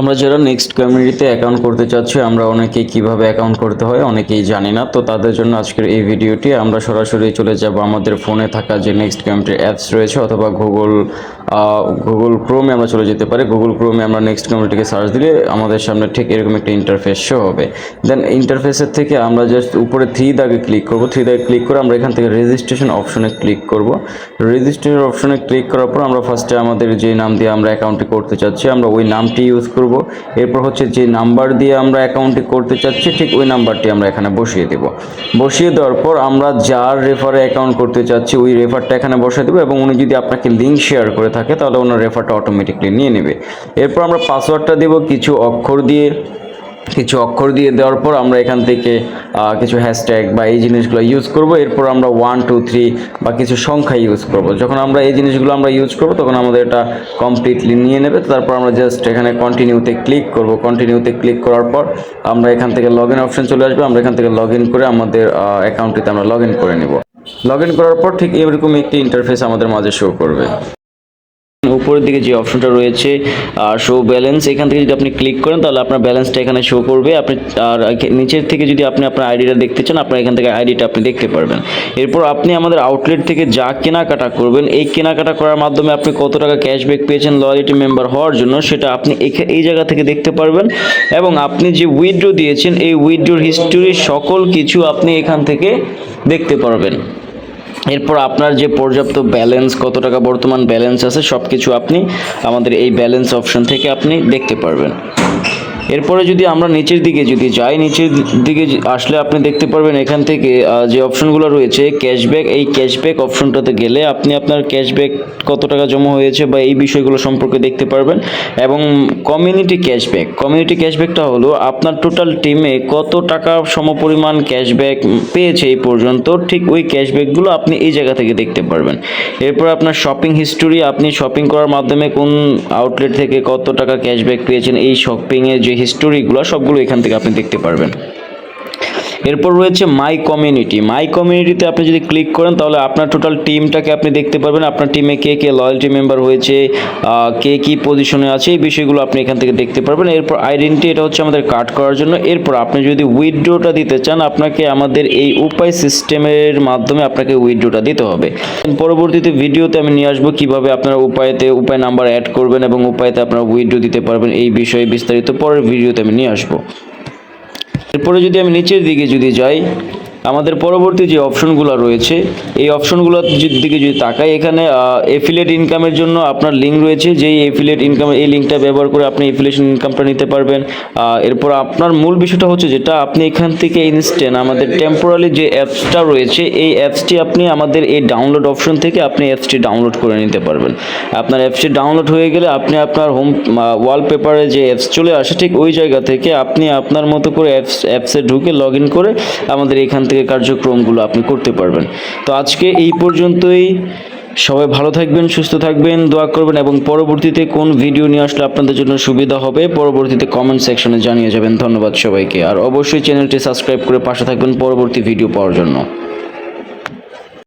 আমরা যারা নেক্সট কমিউনিটিতে অ্যাকাউন্ট করতে চাচ্ছি আমরা অনেকেই কিভাবে অ্যাকাউন্ট করতে হয় অনেকেই জানি না। তো তাদের জন্য আজকের এই ভিডিওটি আমরা সরাসরি চলে যাব আমাদের ফোনে থাকা যে নেক্সট কমিউনিটির অ্যাপস রয়েছে অথবা গুগল ক্রোমে আমরা চলে যেতে পারি। গুগল ক্রোমে আমরা নেক্সট কমিউনিটিকে সার্চ দিলে আমাদের সামনে ঠিক এরকম একটা ইন্টারফেস শো হবে। দেন ইন্টারফেসের থেকে আমরা জাস্ট উপরে থ্রি দাগে ক্লিক করব। থ্রি দাগে ক্লিক করে আমরা এখান থেকে রেজিস্ট্রেশন অপশনে ক্লিক করব। রেজিস্ট্রেশন অপশনে ক্লিক করার পর আমরা ফার্স্টে আমাদের যে নাম দিয়ে আমরা অ্যাকাউন্টটি করতে চাচ্ছি আমরা ওই নামটি ইউজ করব। এরপর হচ্ছে যে নাম্বার দিয়ে আমরা অ্যাকাউন্টটি করতে চাচ্ছি ঠিক ওই নাম্বারটি আমরা এখানে বসিয়ে দেব। বসিয়ে দেওয়ার পর আমরা যার রেফারে অ্যাকাউন্ট করতে চাচ্ছি ওই রেফারটা এখানে বসিয়ে দেবো এবং উনি যদি আপনাকে লিঙ্ক শেয়ার করে থাকে তাহলে ওনার রেফারটা অটোমেটিকলি নিয়ে নেবে। এরপর আমরা পাসওয়ার্ডটা দেব কিছু অক্ষর দিয়ে দেওয়ার পর আমরা এখান থেকে কিছু হ্যাশট্যাগ বা এই জিনিসগুলো ইউজ করব। এরপর আমরা 1 2 3 বা কিছু সংখ্যা ইউজ করব। যখন আমরা এই জিনিসগুলো ইউজ করব তখন আমাদের এটা কমপ্লিটলি নিয়ে নেবে। তারপর আমরা জাস্ট এখানে কন্টিনিউতে ক্লিক করব। কন্টিনিউতে ক্লিক করার পর আমরা এখান থেকে লগ ইন অপশন চলে আসবে। আমরা এখান থেকে লগ ইন করে আমাদের অ্যাকাউন্টটিতে আমরা লগ ইন করে নেব। লগ ইন করার পর ঠিক এরকম একটি ইন্টারফেস আমাদের মাঝে শো করবে। উপরের দিকে যে অপশনটা রয়েছে শো ব্যালেন্স, এখান থেকে যদি আপনি ক্লিক করেন তাহলে আপনার ব্যালেন্সটা এখানে শো করবে। আপনি আর নিচের থেকে যদি আপনি আপনার আইডিটা দেখতে চান আপনার এখান থেকে আইডিটা আপনি দেখতে পারবেন। এরপর আপনি আমাদের আউটলেট থেকে যা কেনাকাটা করবেন এই কেনাকাটা করার মাধ্যমে আপনি কত টাকা ক্যাশব্যাক পেয়েছেন লয়ালিটি মেম্বার হওয়ার জন্য সেটা আপনি এই জায়গা থেকে দেখতে পারবেন। এবং আপনি যে উইথড্র দিয়েছেন এই উইথড্রর হিস্টোরি সকল কিছু আপনি এখান থেকে দেখতে পারবেন। এরপর আপনার যে পর্যাপ্ত ব্যালেন্স কত টাকা বর্তমান ব্যালেন্স আছে সব কিছু আপনি আমাদের এই ব্যালেন্স অপশন থেকে আপনি দেখতে পারবেন। এরপরে যদি আমরা নিচের দিকে যাই, নিচের দিকে আসলে আপনি দেখতে পারবেন এখান থেকে যে অপশনগুলো রয়েছে ক্যাশব্যাক, এই ক্যাশব্যাক অপশনটাতে গেলে আপনি আপনার ক্যাশব্যাক কত টাকা জমা হয়েছে বা এই বিষয়গুলো সম্পর্কে দেখতে পারবেন। এবং কমিউনিটি ক্যাশব্যাকটা হলো আপনার টোটাল টিমে কত টাকা সমপরিমাণ ক্যাশব্যাক পেয়েছে এই পর্যন্ত, ঠিক ওই ক্যাশব্যাকগুলো আপনি এই জায়গা থেকে দেখতে পারবেন। এরপর আপনার শপিং হিস্টোরি, আপনি শপিং করার মাধ্যমে কোন আউটলেট থেকে কত টাকা ক্যাশব্যাক পেয়েছেন এই শপিংয়ের যে হিস্টোরিগুলো সবগুলো এখান থেকে আপনি দেখতে পারবেন। এরপর রয়েছে মাই কমিউনিটিতে আপনি যদি ক্লিক করেন তাহলে আপনার টোটাল টিমটাকে আপনি দেখতে পারবেন। আপনার টিমে কে কে লয়্যালটি মেম্বার হয়েছে, কে কি পজিশনে আছে এই বিষয়গুলো আপনি এখান থেকে দেখতে পারবেন। এরপর আইডেন্টি, এটা হচ্ছে আমাদের কাট করার জন্য। এরপর আপনি যদি উইথড্রটা দিতে চান আপনাকে আমাদের এই উপায় সিস্টেমের মাধ্যমে আপনাকে উইথড্রটা দিতে হবে। পরবর্তীতে ভিডিওতে আমি নিয়ে আসবো কিভাবে আপনারা উপায় নাম্বার অ্যাড করবেন এবং উপায়তে আপনারা উইথড্র দিতে পারবেন এই বিষয়ে বিস্তারিত পরের ভিডিওতে আমি নিয়ে আসবো। এরপরে যদি আমি নিচের দিকে যাই, আমাদের পরবর্তী যে অপশনগুলো রয়েছে এই অপশনগুলোর দিকে যদি তাকাই এখানে এফিলিয়েট ইনকামের জন্য আপনার লিঙ্ক রয়েছে। যেই এফিলিয়েট ইনকাম এই লিঙ্কটা ব্যবহার করে আপনি এফিলিয়েশন ইনকামটা নিতে পারবেন। এরপর আপনার মূল বিষয়টা হচ্ছে যেটা আপনি এখান থেকে ইনস্ট্যান্ট আমাদের টেম্পোরারি যে অ্যাপসটা রয়েছে এই অ্যাপসটি আপনি আমাদের এই ডাউনলোড অপশন থেকে আপনি অ্যাপসটি ডাউনলোড করে নিতে পারবেন। আপনার অ্যাপসটি ডাউনলোড হয়ে গেলে আপনি আপনার হোম ওয়ালপেপারে যে অ্যাপস চলে আসে ঠিক ওই জায়গা থেকে আপনি আপনার মতো করে অ্যাপসে ঢুকে লগ ইন করে আমাদের এখান থেকে কার্যক্রমগুলো আপনি করতে পারবেন। তো আজকে এই পর্যন্তই। সবাই ভালো থাকবেন, সুস্থ থাকবেন, দোয়া করবেন এবং পরবর্তীতে কোন ভিডিও নিয়ে আসলে আপনাদের জন্য সুবিধা হবে পরবর্তীতে কমেন্ট সেকশনে জানিয়ে যাবেন। ধন্যবাদ সবাইকে। আর অবশ্যই চ্যানেলটি সাবস্ক্রাইব করে পাশে থাকবেন পরবর্তী ভিডিও পাওয়ার জন্য।